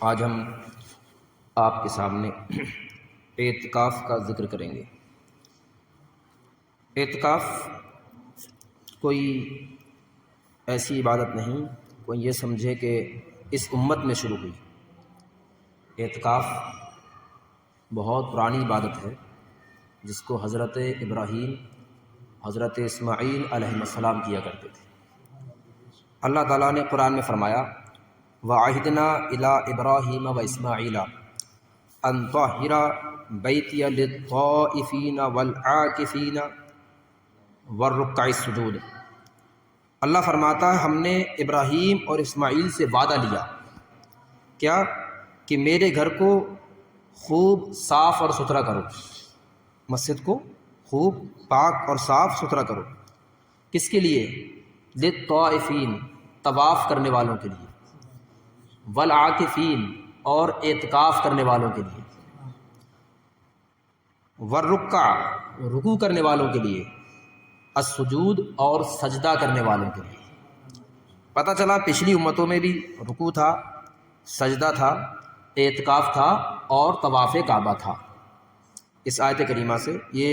آج ہم آپ کے سامنے اعتکاف کا ذکر کریں گے۔ اعتکاف کوئی ایسی عبادت نہیں کوئی یہ سمجھے کہ اس امت میں شروع ہوئی۔ اعتکاف بہت پرانی عبادت ہے جس کو حضرت ابراہیم، حضرت اسماعیل علیہ السلام کیا کرتے تھے۔ اللہ تعالیٰ نے قرآن میں فرمایا وَعَهِدْنَا إِلَىٰ إِبْرَاهِيمَ وَإِسْمَاعِيلَ أَن طَهِّرَ بَيْتِيَ لِلطَّائِفِينَ وَالْعَاكِفِينَ وَالرُّكَّعِ السُّجُودِ۔ اللہ فرماتا ہے ہم نے ابراہیم اور اسماعیل سے وعدہ لیا کیا کہ میرے گھر کو خوب صاف اور ستھرا کرو، مسجد کو خوب پاک اور صاف ستھرا کرو۔ کس کے لیے؟ للطائفین، طواف کرنے والوں کے لیے، والعاکفین، اور اعتکاف کرنے والوں کے لیے، والرکع، رکوع کرنے والوں کے لیے، السجود، اور سجدہ کرنے والوں کے لیے۔ پتہ چلا پچھلی امتوں میں بھی رکوع تھا، سجدہ تھا، اعتکاف تھا اور طواف کعبہ تھا۔ اس آیت کریمہ سے یہ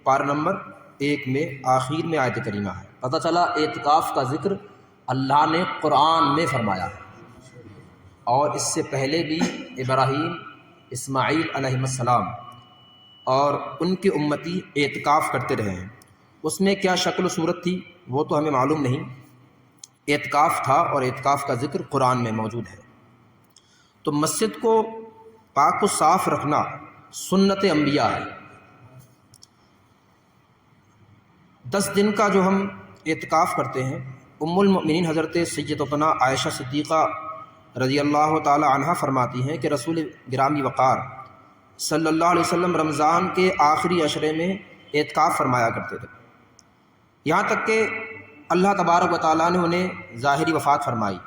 پارہ نمبر 1 میں آخر میں آیت کریمہ ہے۔ پتہ چلا اعتکاف کا ذکر اللہ نے قرآن میں فرمایا ہے، اور اس سے پہلے بھی ابراہیم، اسماعیل علیہ السلام اور ان کے امتی اعتکاف کرتے رہے ہیں۔ اس میں کیا شکل و صورت تھی وہ تو ہمیں معلوم نہیں، اعتکاف تھا اور اعتکاف کا ذکر قرآن میں موجود ہے۔ تو مسجد کو پاک و صاف رکھنا سنت انبیاء ہے۔ 10 دن کا جو ہم اعتکاف کرتے ہیں، ام المؤمنین حضرت سیدتنا عائشہ صدیقہ رضی اللہ تعالی عنہ فرماتی ہیں کہ رسول گرامی وقار صلی اللہ علیہ وسلم رمضان کے آخری عشرے میں اعتکاف فرمایا کرتے تھے، یہاں تک کہ اللہ تبارک و تعالیٰ نے انہیں ظاہری وفات فرمائی،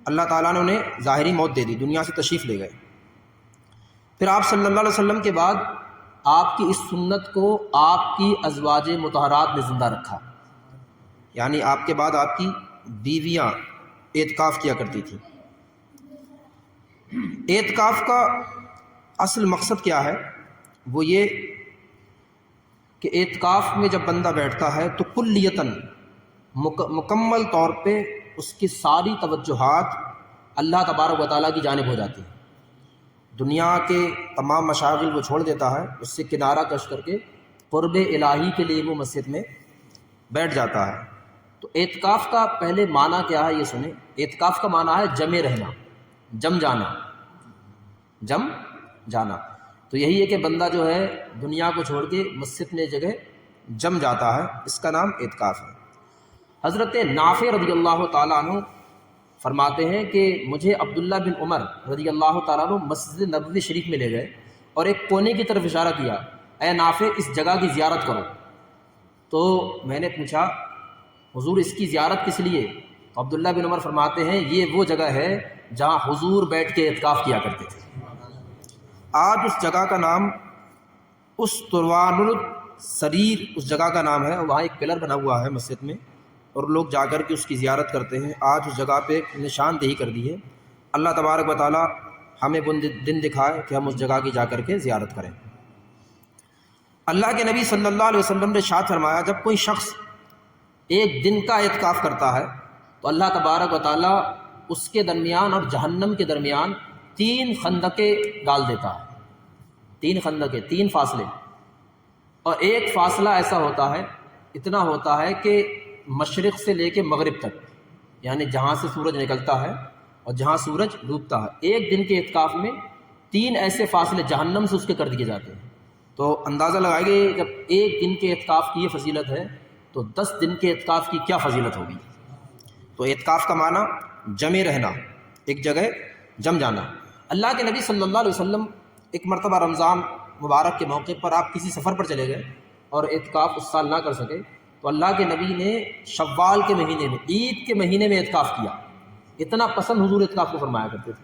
اللہ تعالیٰ نے انہیں ظاہری موت دے دی، دنیا سے تشریف لے گئے۔ پھر آپ صلی اللہ علیہ وسلم کے بعد آپ کی اس سنت کو آپ کی ازواج مطہرات نے زندہ رکھا، یعنی آپ کے بعد آپ کی بیویاں اعتکاف کیا کرتی تھیں۔ اعتکاف کا اصل مقصد کیا ہے؟ وہ یہ کہ اعتکاف میں جب بندہ بیٹھتا ہے تو کلیتاً مکمل طور پہ اس کی ساری توجہات اللہ تبارک و تعالیٰ کی جانب ہو جاتی ہیں۔ دنیا کے تمام مشاغل وہ چھوڑ دیتا ہے، اس سے کنارہ کش کر کے قرب الہی کے لیے وہ مسجد میں بیٹھ جاتا ہے۔ تو اعتکاف کا پہلے معنی کیا ہے یہ سنیں۔ اعتکاف کا معنی ہے جمع رہنا، جم جانا، جم جانا۔ تو یہی ہے کہ بندہ جو ہے دنیا کو چھوڑ کے مسجد میں جگہ جم جاتا ہے، اس کا نام اعتکاف ہے۔ حضرت نافع رضی اللہ تعالیٰ عنہ فرماتے ہیں کہ مجھے عبداللہ بن عمر رضی اللہ تعالیٰ عنہ مسجد نبوی شریف میں لے گئے اور ایک کونے کی طرف اشارہ کیا، اے نافع اس جگہ کی زیارت کرو۔ تو میں نے پوچھا حضور اس کی زیارت کس لیے؟ عبداللہ بن عمر فرماتے ہیں یہ وہ جگہ ہے جہاں حضور بیٹھ کے اعتکاف کیا کرتے تھے۔ آج اس جگہ کا نام استروان السریر اس جگہ کا نام ہے، وہاں ایک پلر بنا ہوا ہے مسجد میں، اور لوگ جا کر کے اس کی زیارت کرتے ہیں۔ آج اس جگہ پہ نشاندہی کر دی ہے۔ اللہ تبارک و تعالی ہمیں وہ دن دکھائے کہ ہم اس جگہ کی جا کر کے زیارت کریں۔ اللہ کے نبی صلی اللہ علیہ وسلم نے ارشاد فرمایا جب کوئی شخص ایک دن کا اعتکاف کرتا ہے تو اللہ تبارک و تعالی اس کے درمیان اور جہنم کے درمیان 3 خندقیں ڈال دیتا ہے۔ 3 خندقیں، 3 فاصلے، اور ایک فاصلہ ایسا ہوتا ہے، اتنا ہوتا ہے کہ مشرق سے لے کے مغرب تک، یعنی جہاں سے سورج نکلتا ہے اور جہاں سورج ڈوبتا ہے، ایک دن کے اعتکاف میں 3 ایسے فاصلے جہنم سے اس کے کر دیے جاتے ہیں۔ تو اندازہ لگائیے جب ایک دن کے اعتکاف کی یہ فضیلت ہے تو 10 دن کے اعتکاف کی کیا فضیلت ہوگی۔ تو اعتکاف کا معنی جمع رہنا، ایک جگہ جم جانا۔ اللہ کے نبی صلی اللہ علیہ وسلم ایک مرتبہ رمضان مبارک کے موقع پر آپ کسی سفر پر چلے گئے اور اعتکاف اس سال نہ کر سکے، تو اللہ کے نبی نے شوال کے مہینے میں، عید کے مہینے میں اعتکاف کیا۔ اتنا پسند حضور اعتکاف کو فرمایا کرتے تھے۔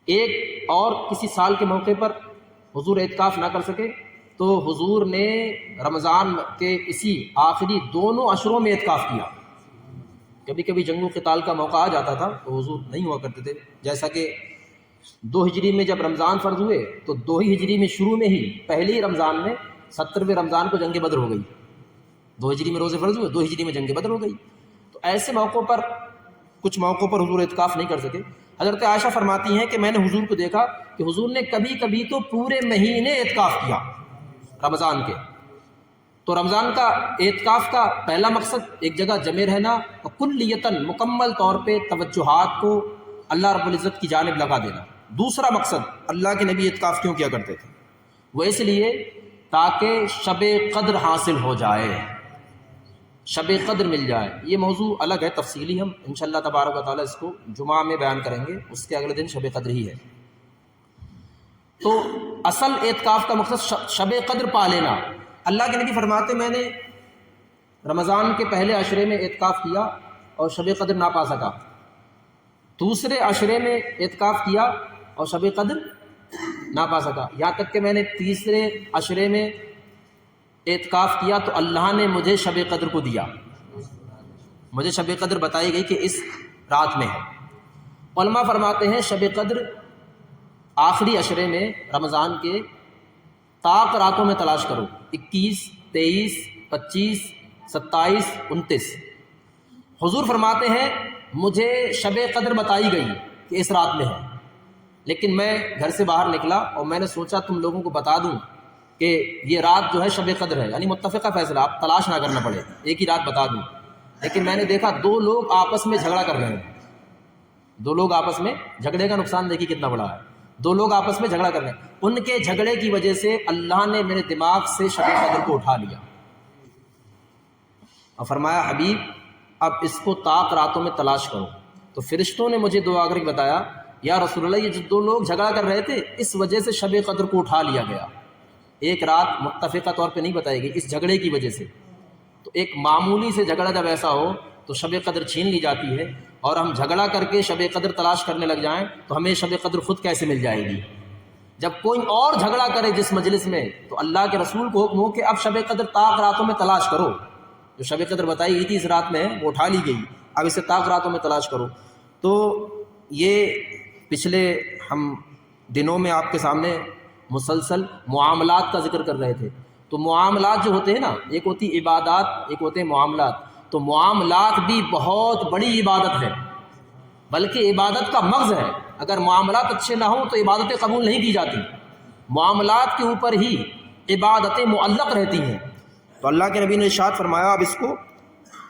ایک اور کسی سال کے موقع پر حضور اعتکاف نہ کر سکے تو حضور نے رمضان کے اسی آخری دونوں عشروں میں اعتکاف کیا۔ کبھی کبھی جنگ و قتال کا موقع آ جاتا تھا تو حضور نہیں ہوا کرتے تھے، جیسا کہ 2 ہجری میں جب رمضان فرض ہوئے تو 2 ہی ہجری میں شروع میں ہی پہلے ہی رمضان میں 70ویں رمضان کو جنگ بدر ہو گئی. 2 ہجری میں روزے فرض ہوئے، 2 ہجری میں جنگ بدر ہو گئی. تو ایسے موقعوں پر کچھ موقعوں پر حضور اعتکاف نہیں کر سکے. حضرت عائشہ فرماتی ہیں کہ میں نے حضور کو دیکھا کہ حضور نے کبھی کبھی تو پورے مہینے اعتکاف کیا رمضان کے. تو رمضان کا اعتکاف کا پہلا مقصد ایک جگہ جمع رہنا اور کلیتاً مکمل طور پہ توجہات کو اللہ رب العزت کی جانب لگا دینا. دوسرا مقصد اللہ کے نبی اعتکاف کیوں کیا کرتے تھے؟ وہ اس لیے تاکہ شب قدر حاصل ہو جائے، شب قدر مل جائے. یہ موضوع الگ ہے تفصیلی، ہم انشاءاللہ تبارک و تعالیٰ اس کو جمعہ میں بیان کریں گے، اس کے اگلے دن شب قدر ہی ہے. تو اصل اعتکاف کا مقصد شب قدر پا لینا. اللہ کے نبی فرماتے میں نے رمضان کے پہلے عشرے میں اعتکاف کیا اور شب قدر نہ پا سکا، دوسرے عشرے میں اعتکاف کیا اور شب قدر نہ پا سکا، یہاں تک کہ میں نے تیسرے عشرے میں اعتکاف کیا تو اللہ نے مجھے شب قدر کو دیا، مجھے شب قدر بتائی گئی کہ اس رات میں ہے. علماء فرماتے ہیں شب قدر آخری عشرے میں رمضان کے طاق راتوں میں تلاش کرو، 21، 23، 25، 27، 29. حضور فرماتے ہیں مجھے شب قدر بتائی گئی کہ اس رات میں ہے، لیکن میں گھر سے باہر نکلا اور میں نے سوچا تم لوگوں کو بتا دوں کہ یہ رات جو ہے شب قدر ہے، یعنی متفقہ فیصلہ، آپ تلاش نہ کرنا پڑے، ایک ہی رات بتا دوں. لیکن میں نے دیکھا 2 لوگ آپس میں جھگڑا کر رہے ہیں، 2 لوگ آپس میں، جھگڑے کا نقصان دیکھیے کتنا بڑا ہے. 2 لوگ آپس میں جھگڑا کر رہے ہیں، ان کے جھگڑے کی وجہ سے اللہ نے میرے دماغ سے شب قدر کو اٹھا لیا اور فرمایا حبیب اب اس کو طاق راتوں میں تلاش کرو. تو فرشتوں نے مجھے دعا کر کے بتایا یا رسول اللہ یہ جو 2 لوگ جھگڑا کر رہے تھے اس وجہ سے شب قدر کو اٹھا لیا گیا، ایک رات متفقہ طور پہ نہیں بتائی گئی، اس جھگڑے کی وجہ سے. تو ایک معمولی سے جھگڑا جب ایسا ہو تو شب قدر چھین لی جاتی ہے، اور ہم جھگڑا کر کے شب قدر تلاش کرنے لگ جائیں تو ہمیں شب قدر خود کیسے مل جائے گی؟ جب کوئی اور جھگڑا کرے جس مجلس میں تو اللہ کے رسول کو حکم ہو کہ اب شب قدر طاق راتوں میں تلاش کرو، جو شب قدر بتائی گئی تھی اس رات میں وہ اٹھا لی گئی، اب اسے طاق راتوں میں تلاش کرو. تو یہ پچھلے ہم دنوں میں آپ کے سامنے مسلسل معاملات کا ذکر کر رہے تھے. تو معاملات جو ہوتے ہیں نا، ایک ہوتی عبادات، ایک ہوتے ہیں معاملات. تو معاملات بھی بہت بڑی عبادت ہے، بلکہ عبادت کا مغز ہے. اگر معاملات اچھے نہ ہوں تو عبادتیں قبول نہیں کی جاتی. معاملات کے اوپر ہی عبادتیں معلق رہتی ہیں. تو اللہ کے نبی نے ارشاد فرمایا اب اس کو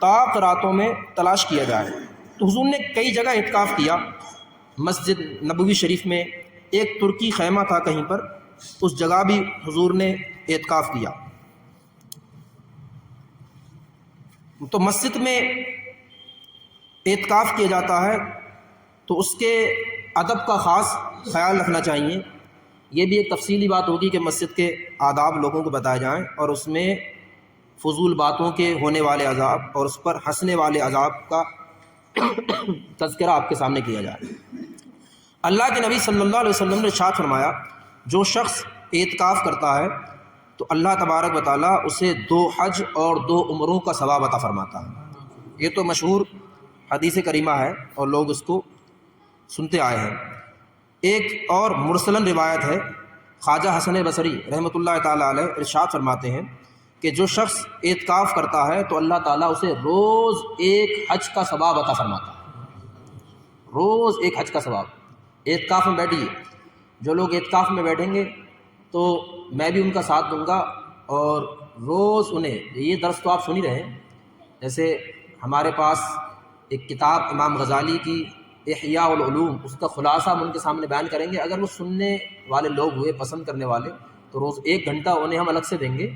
طاق راتوں میں تلاش کیا جائے. تو حضور نے کئی جگہ اعتکاف کیا. مسجد نبوی شریف میں ایک ترکی خیمہ تھا کہیں پر، اس جگہ بھی حضور نے اعتکاف کیا. تو مسجد میں اعتکاف کیا جاتا ہے تو اس کے ادب کا خاص خیال رکھنا چاہیے. یہ بھی ایک تفصیلی بات ہوگی کہ مسجد کے آداب لوگوں کو بتائے جائیں اور اس میں فضول باتوں کے ہونے والے عذاب اور اس پر ہنسنے والے عذاب کا تذکرہ آپ کے سامنے کیا جائے. اللہ کے نبی صلی اللہ علیہ وسلم نے ارشاد فرمایا جو شخص اعتکاف کرتا ہے تو اللہ تبارک و تعالیٰ اسے 2 حج اور 2 عمروں کا ثواب عطا فرماتا ہے. یہ تو مشہور حدیث کریمہ ہے اور لوگ اس کو سنتے آئے ہیں. ایک اور مرسلن روایت ہے، خواجہ حسن بصری رحمۃ اللہ تعالیٰ علیہ ارشاد فرماتے ہیں کہ جو شخص اعتکاف کرتا ہے تو اللہ تعالیٰ اسے روز 1 حج کا ثواب عطا فرماتا ہے، روز 1 حج کا ثواب. اعتکاف میں بیٹھیے، جو لوگ اعتکاف میں بیٹھیں گے تو میں بھی ان کا ساتھ دوں گا اور روز انہیں یہ درس تو آپ سن ہی رہے ہیں. جیسے ہمارے پاس ایک کتاب امام غزالی کی احیاء العلوم، اس کا خلاصہ ہم ان کے سامنے بیان کریں گے. اگر وہ سننے والے لوگ ہوئے، پسند کرنے والے، تو روز 1 گھنٹہ انہیں ہم الگ سے دیں گے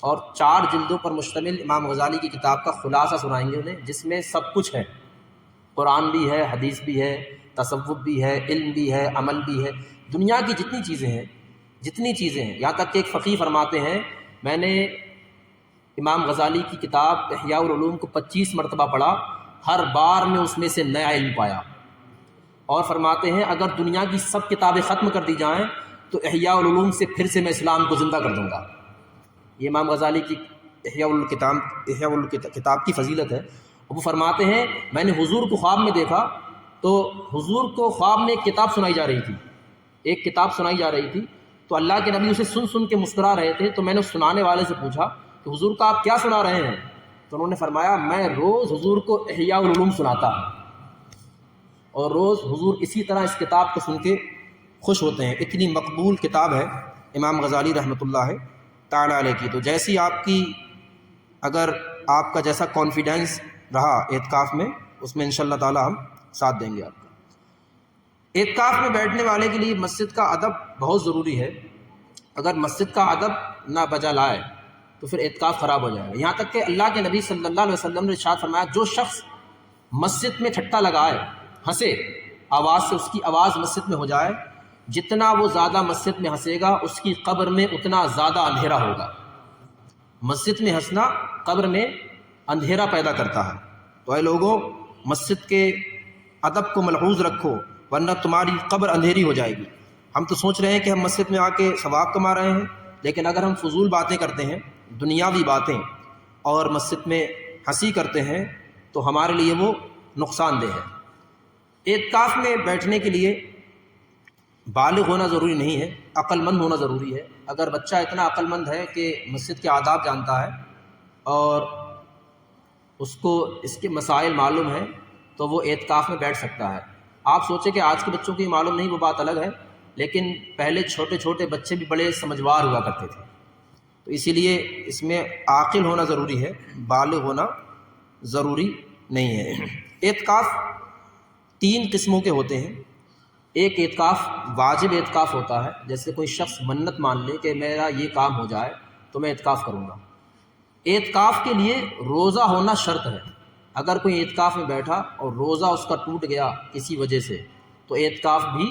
اور 4 جلدوں پر مشتمل امام غزالی کی کتاب کا خلاصہ سنائیں گے انہیں، جس میں سب کچھ ہے، قرآن بھی ہے، حدیث بھی ہے، تصوف بھی ہے، علم بھی ہے، عمل بھی ہے، دنیا کی جتنی چیزیں ہیں، یہاں تک کہ ایک فقیہ فرماتے ہیں میں نے امام غزالی کی کتاب احیاء العلوم کو 25 مرتبہ پڑھا، ہر بار میں اس میں سے نیا علم پایا. اور فرماتے ہیں اگر دنیا کی سب کتابیں ختم کر دی جائیں تو احیاء العلوم سے پھر سے میں اسلام کو زندہ کر دوں گا. یہ امام غزالی کی احیاء العلوم کتاب کی فضیلت ہے. وہ فرماتے ہیں میں نے حضور کو خواب میں دیکھا تو حضور کو خواب میں ایک کتاب سنائی جا رہی تھی ایک کتاب سنائی جا رہی تھی تو اللہ کے نبی اسے سن سن کے مسکرا رہے تھے، تو میں نے اس سنانے والے سے پوچھا کہ حضور کا آپ کیا سنا رہے ہیں؟ تو انہوں نے فرمایا میں روز حضور کو احیاء العلوم سناتا ہوں، اور روز حضور اسی طرح اس کتاب کو سن کے خوش ہوتے ہیں۔ اتنی مقبول کتاب ہے امام غزالی رحمۃ اللہ تعالیٰ علیہ کی۔ تو جیسی آپ کی، اگر آپ کا جیسا کانفیڈینس رہا اعتکاف میں، اس میں انشاءاللہ تعالیٰ ہم ساتھ دیں گے آپ کا۔ اعتکاف میں بیٹھنے والے کے لیے مسجد کا ادب بہت ضروری ہے۔ اگر مسجد کا ادب نہ بجا لائے تو پھر اعتکاف خراب ہو جائے گا۔ یہاں تک کہ اللہ کے نبی صلی اللہ علیہ وسلم نے ارشاد فرمایا جو شخص مسجد میں ٹھٹا لگائے، ہنسے آواز سے، اس کی آواز مسجد میں ہو جائے، جتنا وہ زیادہ مسجد میں ہنسے گا اس کی قبر میں اتنا زیادہ اندھیرا ہوگا۔ مسجد میں ہنسنا قبر میں اندھیرا پیدا کرتا ہے۔ تو اے لوگوں، مسجد کے ادب کو ملحوظ رکھو، ورنہ تمہاری قبر اندھیری ہو جائے گی۔ ہم تو سوچ رہے ہیں کہ ہم مسجد میں آ کے ثواب کما رہے ہیں، لیکن اگر ہم فضول باتیں کرتے ہیں، دنیاوی باتیں، اور مسجد میں ہنسی کرتے ہیں تو ہمارے لیے وہ نقصان دہ ہے۔ اعتکاف میں بیٹھنے کے لیے بالغ ہونا ضروری نہیں ہے، عقل مند ہونا ضروری ہے۔ اگر بچہ اتنا عقل مند ہے کہ مسجد کے آداب جانتا ہے اور اس کو اس کے مسائل معلوم ہیں تو وہ اعتکاف میں بیٹھ سکتا ہے۔ آپ سوچیں کہ آج کے بچوں کو یہ معلوم نہیں، وہ بات الگ ہے، لیکن پہلے چھوٹے چھوٹے بچے بھی بڑے سمجھوار ہوا کرتے تھے۔ تو اسی لیے اس میں عاقل ہونا ضروری ہے، بالغ ہونا ضروری نہیں ہے۔ اعتکاف 3 قسموں کے ہوتے ہیں۔ ایک اعتکاف واجب اعتکاف ہوتا ہے، جیسے کوئی شخص منت مان لے کہ میرا یہ کام ہو جائے تو میں اعتکاف کروں گا۔ اعتکاف کے لیے روزہ ہونا شرط ہے۔ اگر کوئی اعتکاف میں بیٹھا اور روزہ اس کا ٹوٹ گیا کسی وجہ سے تو اعتکاف بھی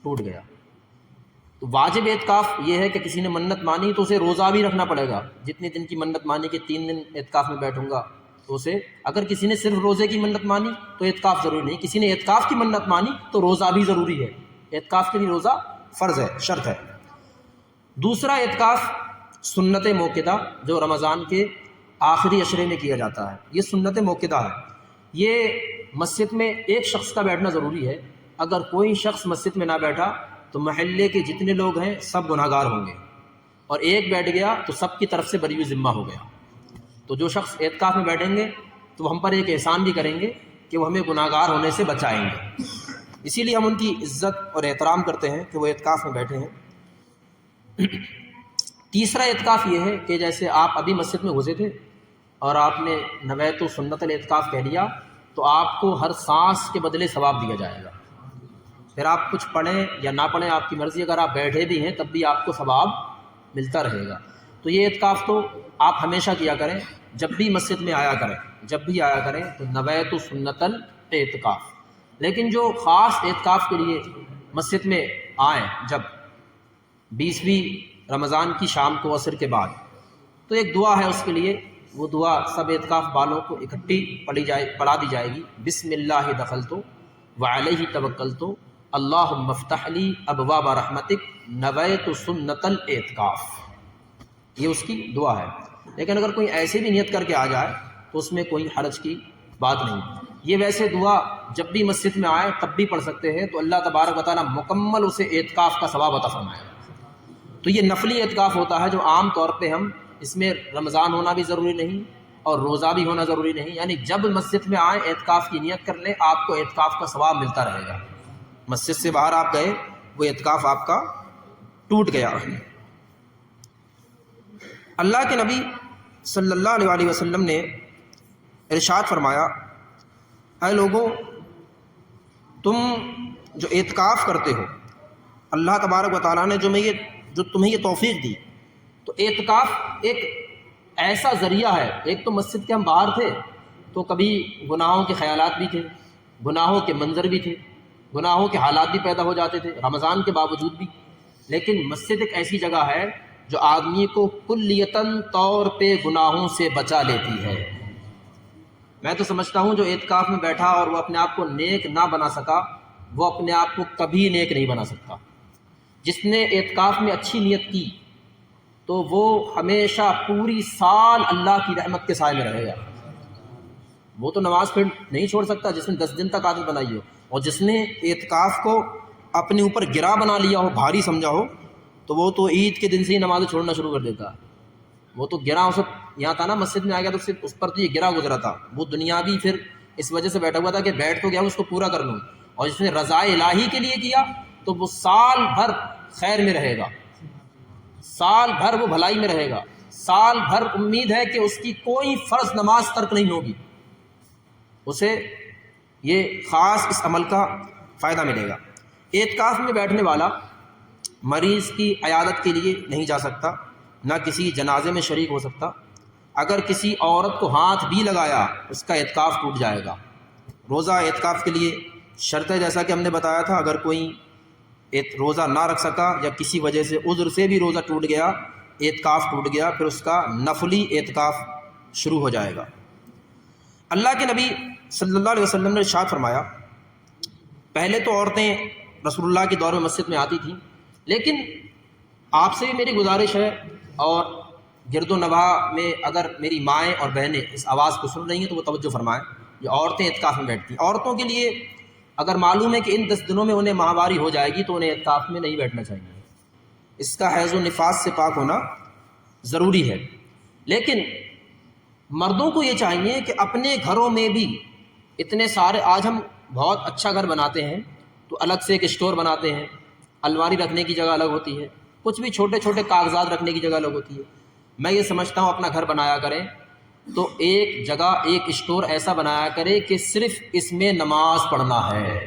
ٹوٹ گیا۔ تو واجب اعتکاف یہ ہے کہ کسی نے منت مانی تو اسے روزہ بھی رکھنا پڑے گا۔ جتنے دن کی منت مانی کہ 3 دن اعتکاف میں بیٹھوں گا تو اسے، اگر کسی نے صرف روزے کی منت مانی تو اعتکاف ضروری نہیں، کسی نے اعتکاف کی منت مانی تو روزہ بھی ضروری ہے۔ اعتکاف کے لیے روزہ فرض ہے، شرط ہے۔ دوسرا اعتکاف سنت موقدہ جو رمضان کے آخری عشرے میں کیا جاتا ہے، یہ سنت موقدہ ہے۔ یہ مسجد میں ایک شخص کا بیٹھنا ضروری ہے۔ اگر کوئی شخص مسجد میں نہ بیٹھا تو محلے کے جتنے لوگ ہیں سب گناہ گار ہوں گے، اور ایک بیٹھ گیا تو سب کی طرف سے بری ذمہ ہو گیا۔ تو جو شخص اعتکاف میں بیٹھیں گے تو وہ ہم پر ایک احسان بھی کریں گے کہ وہ ہمیں گناہ گار ہونے سے بچائیں گے، اسی لیے ہم ان کی عزت اور احترام کرتے ہیں کہ وہ اعتکاف میں بیٹھے ہیں۔ تیسرا اعتکاف یہ ہے کہ جیسے آپ ابھی مسجد میں گھسے تھے اور آپ نے نویت سنت الاعتکاف کہہ لیا تو آپ کو ہر سانس کے بدلے ثواب دیا جائے گا۔ پھر آپ کچھ پڑھیں یا نہ پڑھیں آپ کی مرضی، اگر آپ بیٹھے بھی ہیں تب بھی آپ کو ثواب ملتا رہے گا۔ تو یہ اعتکاف تو آپ ہمیشہ کیا کریں، جب بھی مسجد میں آیا کریں، جب بھی آیا کریں تو نویت سنت الاعتکاف۔ لیکن جو خاص اعتکاف کے لیے مسجد میں آئیں جب 20ویں رمضان کی شام کو عصر کے بعد، تو ایک دعا ہے اس کے لیے، وہ دعا سب اعتکاف والوں کو اکٹھی پڑھا دی جائے گی۔ بسم اللہ دخلت وعلیہ توکلت اللہم افتح لی ابواب رحمتک نویت سنت الاعتکاف، یہ اس کی دعا ہے۔ لیکن اگر کوئی ایسے بھی نیت کر کے آ جائے تو اس میں کوئی حرج کی بات نہیں۔ یہ ویسے دعا جب بھی مسجد میں آئے تب بھی پڑھ سکتے ہیں، تو اللہ تبارک و تعالیٰ مکمل اسے اعتکاف کا ثواب عطا فرمائے گا۔ تو یہ نفلی اعتکاف ہوتا ہے جو عام طور پہ ہم، اس میں رمضان ہونا بھی ضروری نہیں اور روزہ بھی ہونا ضروری نہیں، یعنی جب مسجد میں آئیں اعتکاف کی نیت کر لیں، آپ کو اعتکاف کا ثواب ملتا رہے گا۔ مسجد سے باہر آپ گئے، وہ اعتکاف آپ کا ٹوٹ گیا۔ اللہ کے نبی صلی اللہ علیہ وسلم نے ارشاد فرمایا، اے لوگوں، تم جو اعتکاف کرتے ہو، اللہ تبارک و تعالیٰ نے جو تمہیں یہ توفیق دی، تو اعتکاف ایک ایسا ذریعہ ہے۔ ایک تو مسجد کے ہم باہر تھے تو کبھی گناہوں کے خیالات بھی تھے، گناہوں کے منظر بھی تھے، گناہوں کے حالات بھی پیدا ہو جاتے تھے رمضان کے باوجود بھی، لیکن مسجد ایک ایسی جگہ ہے جو آدمی کو کلیتاً طور پہ گناہوں سے بچا لیتی ہے۔ میں تو سمجھتا ہوں جو اعتکاف میں بیٹھا اور وہ اپنے آپ کو نیک نہ بنا سکا، وہ اپنے آپ کو کبھی نیک نہیں بنا سکتا۔ جس نے اعتکاف میں اچھی نیت کی تو وہ ہمیشہ پوری سال اللہ کی رحمت کے سائے میں رہے گا۔ وہ تو نماز پھر نہیں چھوڑ سکتا جس نے 10 دن تک عادت بنائی ہو، اور جس نے اعتکاف کو اپنے اوپر گرا بنا لیا ہو، بھاری سمجھا ہو، تو وہ تو عید کے دن سے ہی نماز چھوڑنا شروع کر دیتا ہے۔ وہ تو گرا اس وقت یہاں تھا نا، مسجد میں آ گیا تو صرف اس پر تو یہ گرا گزرا تھا، وہ دنیاوی پھر اس وجہ سے بیٹھا ہوا تھا کہ بیٹھ تو گیا اس کو پورا کر لوں، اور جس نے رضا الہی کے لیے کیا تو وہ سال بھر خیر میں رہے گا، سال بھر وہ بھلائی میں رہے گا، سال بھر امید ہے کہ اس کی کوئی فرض نماز ترک نہیں ہوگی، اسے یہ خاص اس عمل کا فائدہ ملے گا۔ اعتکاف میں بیٹھنے والا مریض کی عیادت کے لیے نہیں جا سکتا، نہ کسی جنازے میں شریک ہو سکتا۔ اگر کسی عورت کو ہاتھ بھی لگایا اس کا اعتکاف ٹوٹ جائے گا۔ روزہ اعتکاف کے لیے شرط ہے، جیسا کہ ہم نے بتایا تھا، اگر کوئی روزہ نہ رکھ سکا یا کسی وجہ سے عذر سے بھی روزہ ٹوٹ گیا، اعتکاف ٹوٹ گیا، پھر اس کا نفلی اعتکاف شروع ہو جائے گا۔ اللہ کے نبی صلی اللہ علیہ وسلم نے ارشاد فرمایا، پہلے تو عورتیں رسول اللہ کے دور میں مسجد میں آتی تھیں، لیکن آپ سے بھی میری گزارش ہے، اور گرد و نواح میں اگر میری مائیں اور بہنیں اس آواز کو سن رہی ہیں تو وہ توجہ فرمائیں، جو عورتیں اعتکاف میں بیٹھتی ہیں، عورتوں کے لیے اگر معلوم ہے کہ ان 10 دنوں میں انہیں ماہواری ہو جائے گی تو انہیں اعتکاف میں نہیں بیٹھنا چاہیے، اس کا حیض و نفاس سے پاک ہونا ضروری ہے۔ لیکن مردوں کو یہ چاہیے کہ اپنے گھروں میں بھی اتنے سارے، آج ہم بہت اچھا گھر بناتے ہیں تو الگ سے ایک اسٹور بناتے ہیں، الماری رکھنے کی جگہ الگ ہوتی ہے، کچھ بھی چھوٹے چھوٹے کاغذات رکھنے کی جگہ الگ ہوتی ہے۔ میں یہ سمجھتا ہوں اپنا گھر بنایا کریں تو ایک جگہ، ایک اسٹور ایسا بنایا کرے کہ صرف اس میں نماز پڑھنا ہے،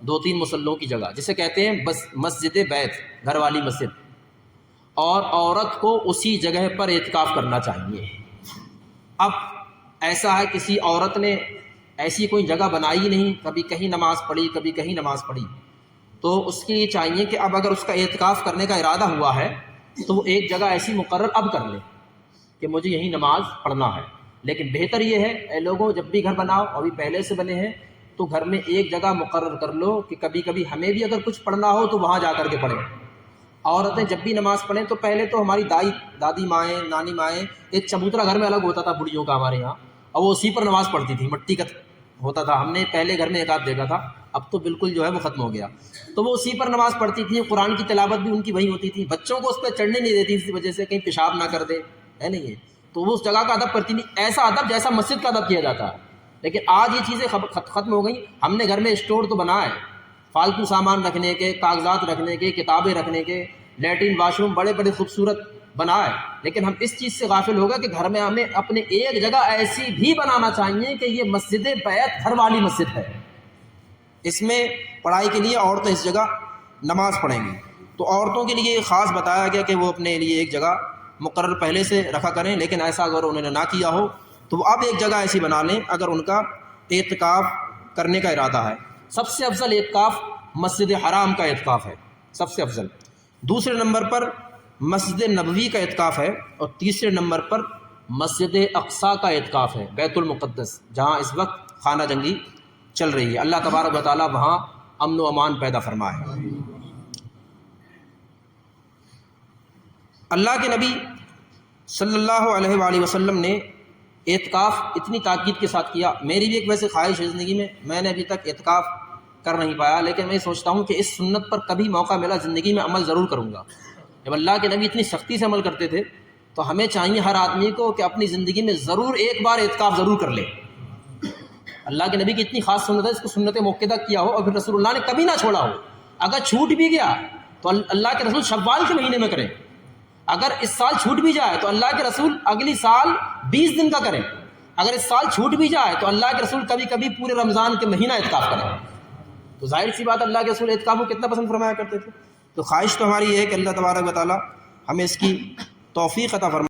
2-3 مصلوں کی جگہ، جسے کہتے ہیں بس مسجد بیت، گھر والی مسجد، اور عورت کو اسی جگہ پر اعتکاف کرنا چاہیے۔ اب ایسا ہے کسی عورت نے ایسی کوئی جگہ بنائی ہی نہیں، کبھی کہیں نماز پڑھی کبھی کہیں نماز پڑھی، تو اس کے لیے چاہیے کہ اب اگر اس کا اعتکاف کرنے کا ارادہ ہوا ہے تو وہ ایک جگہ ایسی مقرر اب کر لے کہ مجھے یہیں نماز پڑھنا ہے۔ لیکن بہتر یہ ہے اے لوگوں، جب بھی گھر بناؤ، ابھی پہلے سے بنے ہیں تو گھر میں ایک جگہ مقرر کر لو کہ کبھی کبھی ہمیں بھی اگر کچھ پڑھنا ہو تو وہاں جا کر کے پڑھیں۔ عورتیں جب بھی نماز پڑھیں تو پہلے تو ہماری دادی مائیں، نانی مائیں، ایک چبوترا گھر میں الگ ہوتا تھا بڑھیوں کا ہمارے یہاں، اور وہ اسی پر نماز پڑھتی تھی، مٹی کا ہوتا تھا، ہم نے پہلے گھر میں ایک آدھ دیکھا تھا، اب تو بالکل جو ہے وہ ختم ہو گیا، تو وہ اسی پر نماز پڑھتی تھی، قرآن کی تلاوت بھی ان کی وہی ہوتی تھی، بچوں کو اس پہ چڑھنے نہیں دیتی اس وجہ سے کہیں پیشاب نہ کر دے، ہے نہیں ہے، تو وہ اس جگہ کا ادب کرتی نہیں، ایسا ادب جیسا مسجد کا ادب کیا جاتا ہے۔ لیکن آج یہ چیزیں ختم ہو گئیں، ہم نے گھر میں اسٹور تو بنا ہے، فالتو سامان رکھنے کے، کاغذات رکھنے کے، کتابیں رکھنے کے، لیٹرین واش روم بڑے بڑے خوبصورت بنا ہے، لیکن ہم اس چیز سے غافل ہوگا کہ گھر میں ہمیں اپنے ایک جگہ ایسی بھی بنانا چاہیے کہ یہ مسجد بیت گھر والی مسجد ہے، اس میں پڑھائی کے لیے عورتیں اس جگہ نماز پڑھیں گی، تو عورتوں کے لیے خاص بتایا گیا کہ وہ اپنے لیے ایک جگہ مقرر پہلے سے رکھا کریں، لیکن ایسا اگر انہوں نے نہ کیا ہو تو وہ اب ایک جگہ ایسی بنا لیں اگر ان کا اعتکاف کرنے کا ارادہ ہے۔ سب سے افضل اعتکاف مسجد حرام کا اعتکاف ہے، سب سے افضل۔ دوسرے نمبر پر مسجد نبوی کا اعتکاف ہے، اور تیسرے نمبر پر مسجد اقصیٰ کا اعتکاف ہے، بیت المقدس، جہاں اس وقت خانہ جنگی چل رہی ہے، اللہ تبارک و تعالیٰ وہاں امن و امان پیدا فرمائے۔ اللہ کے نبی صلی اللہ علیہ وآلہ وسلم نے اعتکاف اتنی تاکید کے ساتھ کیا۔ میری بھی ایک ویسے خواہش ہے زندگی میں نے ابھی تک اعتکاف کر نہیں پایا، لیکن میں سوچتا ہوں کہ اس سنت پر کبھی موقع ملا زندگی میں عمل ضرور کروں گا۔ جب اللہ کے نبی اتنی سختی سے عمل کرتے تھے تو ہمیں چاہیے ہر آدمی کو کہ اپنی زندگی میں ضرور ایک بار اعتکاف ضرور کر لے۔ اللہ کے نبی کی اتنی خاص سنت ہے، اس کو سنت موقدہ کیا ہو، اور پھر رسول اللہ نے کبھی نہ چھوڑا ہو۔ اگر چھوٹ بھی گیا تو اللہ کے رسول شوال کے مہینے میں کریں، اگر اس سال چھوٹ بھی جائے تو اللہ کے رسول اگلی سال 20 دن کا کریں، اگر اس سال چھوٹ بھی جائے تو اللہ کے رسول کبھی کبھی پورے رمضان کے مہینہ اعتکاف کریں۔ تو ظاہر سی بات اللہ کے رسول اعتکاف کو کتنا پسند فرمایا کرتے تھے۔ تو خواہش تو ہماری یہ ہے کہ اللہ تبارک و تعالیٰ ہمیں اس کی توفیق عطا فرمائے۔